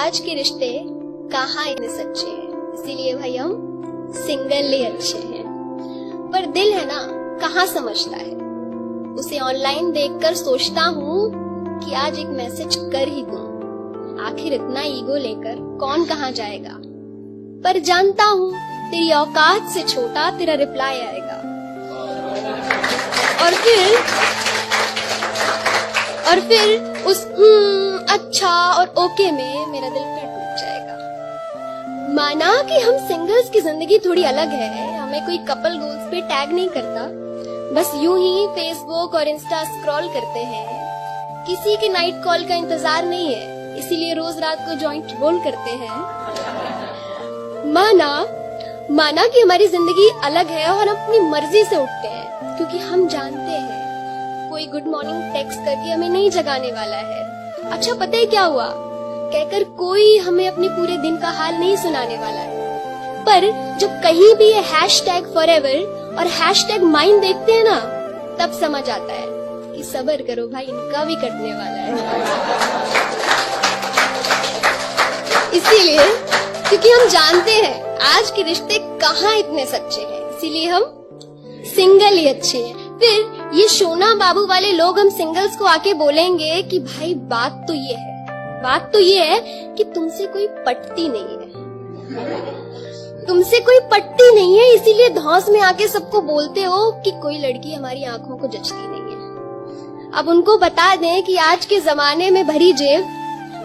आज के रिश्ते कहाँ इतने सच्चे हैं, इसीलिए भाई हम सिंगल ही अच्छे हैं। पर दिल है ना कहाँ समझता है, उसे ऑनलाइन देखकर सोचता हूँ कि आज एक मैसेज कर ही दूं। आखिर इतना ईगो लेकर कौन कहाँ जाएगा, पर जानता हूँ तेरी औकात से छोटा तेरा रिप्लाई आएगा। और फिर उस अच्छा और ओके में मेरा दिल फिर टूट जाएगा। माना कि हम सिंगल्स की जिंदगी थोड़ी अलग है, हमें कोई कपल गोल्स पे टैग नहीं करता, बस यूं ही फेसबुक और इंस्टा स्क्रॉल करते हैं। किसी के नाइट कॉल का इंतजार नहीं है, इसीलिए रोज रात को जॉइंट रोल करते हैं। माना कि हमारी जिंदगी अलग है और हम अपनी मर्जी से उठते हैं, क्योंकि हम जानते हैं कोई गुड मॉर्निंग टेक्स्ट करके हमें नहीं जगाने वाला है। अच्छा पता है क्या हुआ कहकर कोई हमें अपने पूरे दिन का हाल नहीं सुनाने वाला है। पर जब कहीं भी ये #forever और #mine देखते हैं ना, तब समझ आता है कि सब्र करो भाई, इनका भी कटने वाला है। इसीलिए क्योंकि हम जानते हैं आज के रिश्ते कहाँ इतने सच्चे हैं, इसीलिए हम सिंगल ही अच्छे हैं। फिर ये सोना बाबू वाले लोग हम सिंगल्स को आके बोलेंगे कि भाई बात तो ये है कि तुमसे कोई पटती नहीं है, इसीलिए धौंस में आके सबको बोलते हो कि कोई लड़की हमारी आंखों को जचती नहीं है। अब उनको बता दें कि आज के जमाने में भरी जेब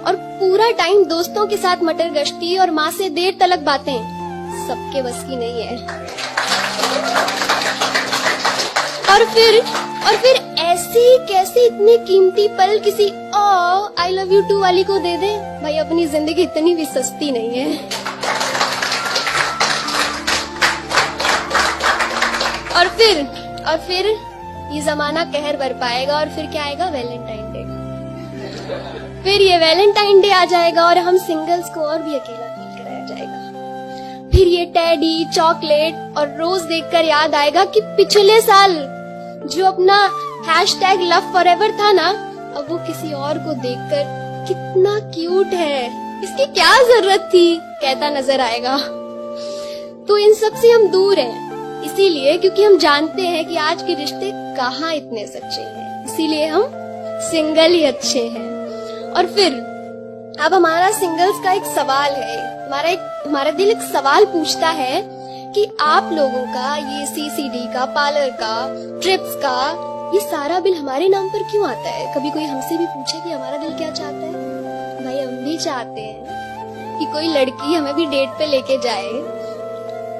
और पूरा टाइम दोस्तों के साथ मटर गश्ती और माँ से देर तलक बातें सबके बस की नहीं है। और फिर ऐसे कैसे इतने कीमती पल किसी आई लव यू टू वाली को दे दे। भाई अपनी जिंदगी इतनी भी सस्ती नहीं है। और फिर ये जमाना कहर बरपाएगा और फिर क्या आएगा, वैलेंटाइन डे। फिर ये वैलेंटाइन डे आ जाएगा और हम सिंगल्स को और भी अकेला फील कराया जाएगा। फिर ये टेडी, चॉकलेट और रोज देखकर याद आएगा कि पिछले साल जो अपना #LoveForever था ना, अब वो किसी और को देखकर कितना क्यूट है, इसकी क्या जरूरत थी कहता नजर आएगा। तो इन सब से हम दूर हैं, इसीलिए क्योंकि हम जानते हैं कि आज के रिश्ते कहाँ इतने सच्चे हैं, इसीलिए हम सिंगल ही अच्छे हैं। और फिर अब हमारा सिंगल्स का एक सवाल है, हमारा दिल एक सवाल पूछता है कि आप लोगों का ये CCD का, पार्लर का, ट्रिप्स का ये सारा बिल हमारे नाम पर क्यों आता है। कभी कोई हमसे भी पूछे कि हमारा दिल क्या चाहता है। भाई हम भी चाहते हैं कि कोई लड़की हमें भी डेट पे लेके जाए,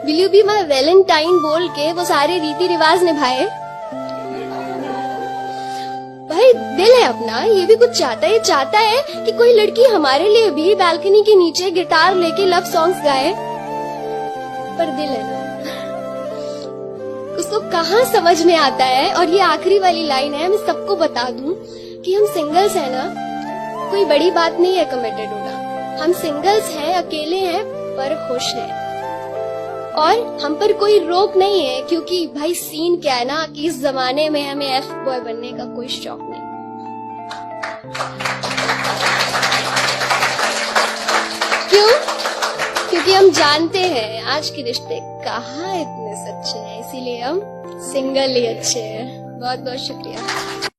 will you be my Valentine बोल के वो सारे रीति रिवाज निभाए। भाई दिल है अपना, ये भी कुछ चाहता है, ये चाहता है कि कोई लड़की हमारे लिए भी बालकनी के नीचे गिटार लेके लव सॉन्ग्स गाए। पर दिल है ना, उसको कहाँ समझ में आता है। और ये आखिरी वाली लाइन है, मैं सबको बता दूं कि हम सिंगल्स हैं ना, कोई बड़ी बात नहीं है कमिटेड होना। हम सिंगल्स हैं, अकेले हैं पर खुश हैं, और हम पर कोई रोक नहीं है, क्योंकि भाई सीन क्या है ना कि इस जमाने में हमें F बॉय बनने का कोई शौक नहीं। क्यों? क्योंकि हम जानते हैं आज के रिश्ते कहाँ इतने सच्चे हैं, इसीलिए हम सिंगल ही अच्छे हैं। बहुत बहुत शुक्रिया।